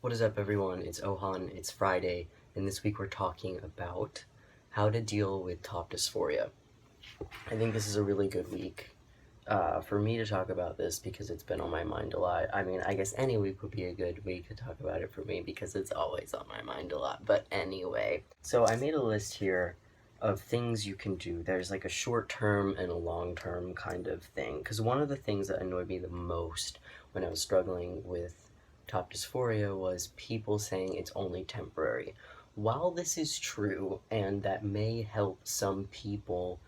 What is up, everyone? It's Ohan, it's Friday, and this week we're talking about how to deal with top dysphoria. I think this is a really good week for me to talk about this because it's been on my mind a lot. I mean, I guess any week would be a good week to talk about it for me because it's always on my mind a lot. But anyway, so I made a list here of things you can do. There's like a short term and a long term kind of thing. Because one of the things that annoyed me the most when I was struggling with top dysphoria was people saying it's only temporary. While this is true and that may help some people,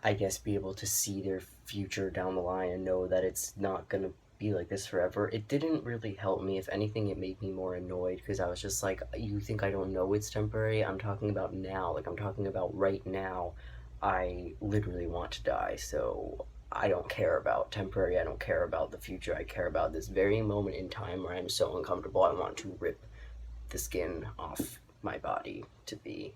I guess, be able to see their future down the line and know that it's not gonna be like this forever, it didn't really help me. If anything, it made me more annoyed because I was just like, you think I don't know it's temporary? I'm talking about now. Like, I'm talking about right now. I literally want to die, so I don't care about temporary. I don't care about the future. I care about this very moment in time where I'm so uncomfortable. I want to rip the skin off my body to be,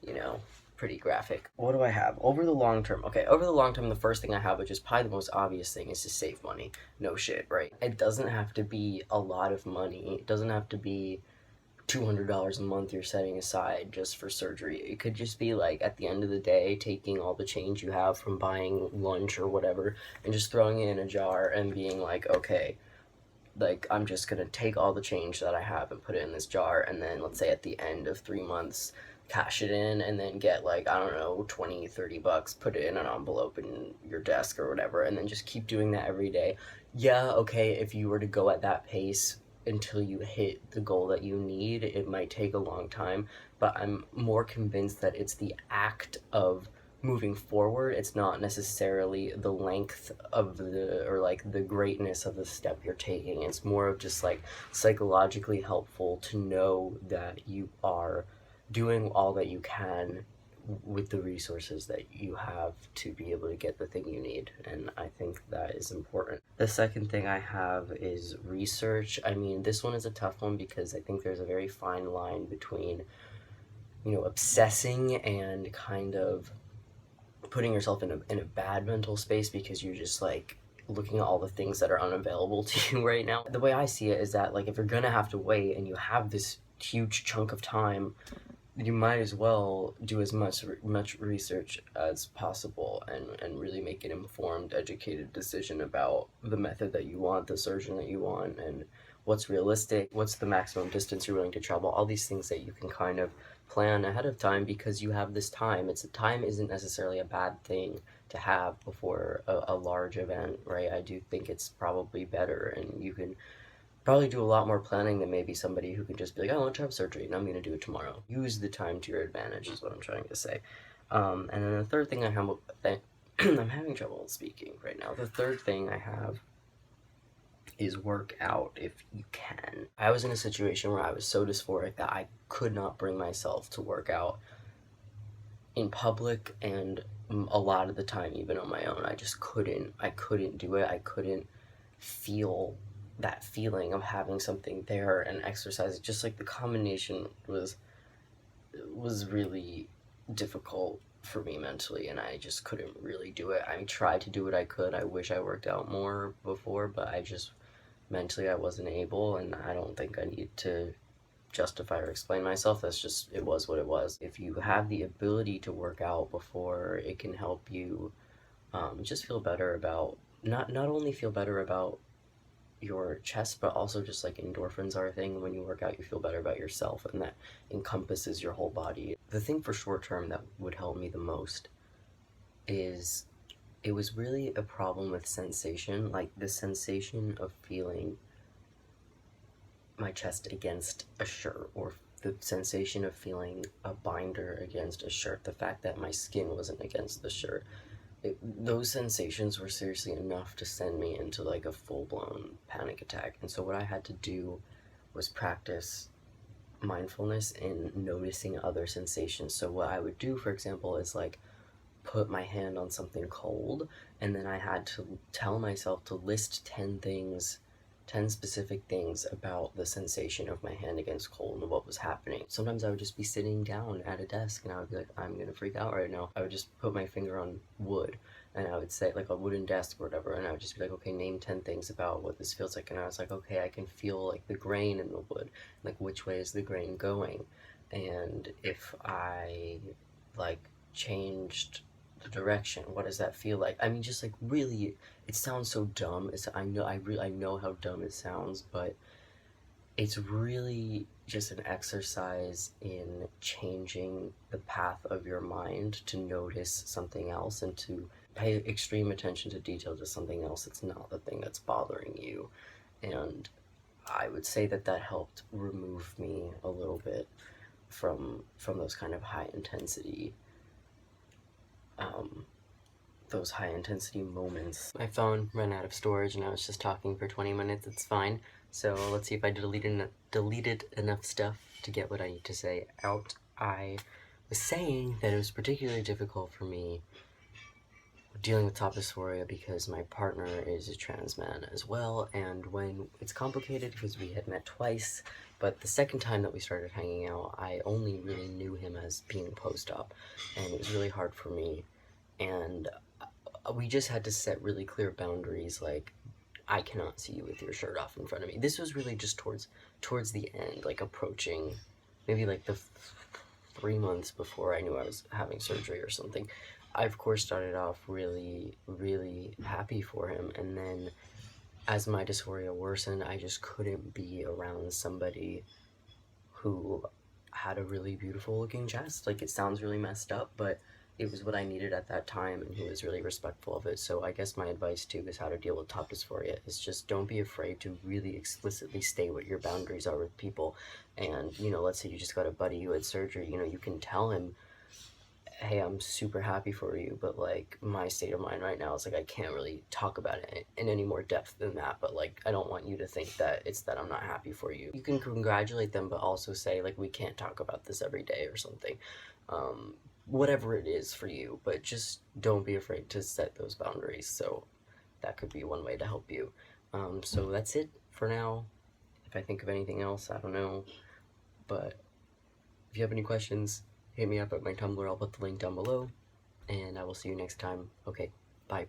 you know, pretty graphic. What do I have? Over the long term. Okay, over the long term, the first thing I have, which is probably the most obvious thing, is to save money. No shit, right? It doesn't have to be a lot of money. It doesn't have to be $200 a month you're setting aside just for surgery. It could just be like at the end of the day, taking all the change you have from buying lunch or whatever and just throwing it in a jar and being like, okay, like I'm just gonna take all the change that I have and put it in this jar, and then let's say at the end of 3 months cash it in and then get like, I don't know, 20, $30, put it in an envelope in your desk or whatever, and then just keep doing that every day. Yeah, okay, if you were to go at that pace until you hit the goal that you need, it might take a long time, but I'm more convinced that it's the act of moving forward. It's not necessarily the length of the, or like the greatness of the step you're taking. It's more of just like psychologically helpful to know that you are doing all that you can with the resources that you have to be able to get the thing you need, and I think that is important. The second thing I have is research. I mean, this one is a tough one because I think there's a very fine line between, obsessing and kind of putting yourself in a bad mental space because you're just like looking at all the things that are unavailable to you right now. The way I see it is that, like, if you're gonna have to wait and you have this huge chunk of time, you might as well do as much research as possible and really make an informed, educated decision about the method that you want, the surgeon that you want, and what's realistic, what's the maximum distance you're willing to travel, all these things that you can kind of plan ahead of time because you have this time. Time isn't necessarily a bad thing to have before a large event, right? I do think it's probably better, and you can probably do a lot more planning than maybe somebody who can just be like, I want to have surgery and I'm going to do it tomorrow. Use the time to your advantage is what I'm trying to say. And then the third thing I have, I'm having trouble speaking right now. The third thing I have is work out if you can. I was in a situation where I was so dysphoric that I could not bring myself to work out in public, and a lot of the time even on my own. I couldn't do it. I couldn't feel that feeling of having something there and exercise. Just like the combination was really difficult for me mentally, and I just couldn't really do it. I tried to do what I could. I wish I worked out more before, but I just mentally I wasn't able, and I don't think I need to justify or explain myself. That's just, it was what it was. If you have the ability to work out before, it can help you just feel better about, not only feel better about your chest, but also just like endorphins are a thing. When you work out, you feel better about yourself, and that encompasses your whole body. The thing for short term that would help me the most is, it was really a problem with sensation, like the sensation of feeling my chest against a shirt, or the sensation of feeling a binder against a shirt, the fact that my skin wasn't against the shirt. Those sensations were seriously enough to send me into like a full-blown panic attack. And so what I had to do was practice mindfulness in noticing other sensations. So what I would do, for example, is like put my hand on something cold, and then I had to tell myself to list 10 things, 10 specific things about the sensation of my hand against cold and what was happening. Sometimes I would just be sitting down at a desk and I would be like, I'm gonna freak out right now. I would just put my finger on wood and I would say, like, a wooden desk or whatever, and I would just be like, okay, name 10 things about what this feels like, and I was like, okay, I can feel, like, the grain in the wood, like, which way is the grain going, and if I, like, changed the direction, what does that feel like? I mean, just, like, really, it sounds so dumb, I know how dumb it sounds, but it's really just an exercise in changing the path of your mind to notice something else and to pay extreme attention to detail to something else that's not the thing that's bothering you. And I would say that that helped remove me a little bit from those kind of um, those high intensity moments. My phone ran out of storage and I was just talking for 20 minutes. It's fine. So let's see if I deleted enough stuff to get what I need to say out. I was saying that it was particularly difficult for me dealing with top dysphoria because my partner is a trans man as well, and when it's complicated because we had met twice, but the second time that we started hanging out, I only really knew him as being post-op, and it was really hard for me, and we just had to set really clear boundaries, like, I cannot see you with your shirt off in front of me. This was really just towards the end, like approaching maybe like the 3 months before I knew I was having surgery or something. I of course started off really, really happy for him, and then as my dysphoria worsened, I just couldn't be around somebody who had a really beautiful looking chest. Like, it sounds really messed up, but it was what I needed at that time, and he was really respectful of it. So I guess my advice too is how to deal with top dysphoria is just don't be afraid to really explicitly state what your boundaries are with people. And, you know, let's say you just got a buddy who had surgery, you know, you can tell him, hey, I'm super happy for you, but like my state of mind right now is like I can't really talk about it in any more depth than that, but like I don't want you to think that it's that I'm not happy for you. You can congratulate them, but also say like we can't talk about this every day or something. Whatever it is for you, but just don't be afraid to set those boundaries. So that could be one way to help you. So that's it for now. If I think of anything else, I don't know, but if you have any questions, hit me up at my Tumblr. I'll put the link down below, and I will see you next time. Okay, bye.